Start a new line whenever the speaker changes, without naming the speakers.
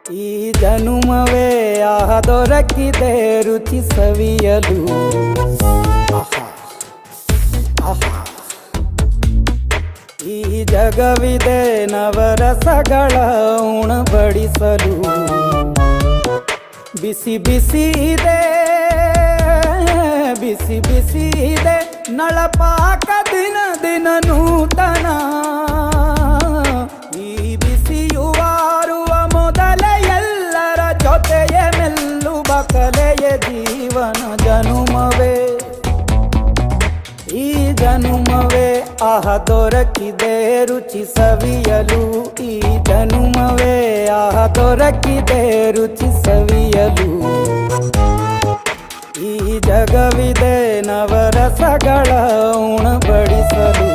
ಈ ಜನುಮವೇ ದೊರಕಿದೆ ರುಚಿ ಸವಿಯಲು. ಆಹಾ ಆಹಾ. ಈ ಜಗವಿದೆ ನವರಸಗಳ ಉಣಬಡಿಸಲು. ಬಿಸಿ ಬಿಸಿ ಇದೆ, ಬಿಸಿ ಬಿಸಿ ಇದೆ ನಳಪಾಕ ದಿನ ದಿನ ನೂತನ. ಈ ಬಿಸಿಯುವಾರುವ ಮೊದಲೇ ಎಲ್ಲರ ಜೊತೆಯೇ ಮೆಲ್ಲುವ ಕಲೆಯ ಜೀವನ ಜನುಮವೇ. ಈ ಜನುಮವೇ ದೊರಕಿದೆ ರುಚಿ ಸವಿಯಲು. ಈ ಜನುಮವೇ ದೊರಕಿದೆ ರುಚಿ ಸವಿಯಲು. ಈ ಜಗವಿದೆ ನವರಸಗಳ ಉಣಬಡಿಸಲು.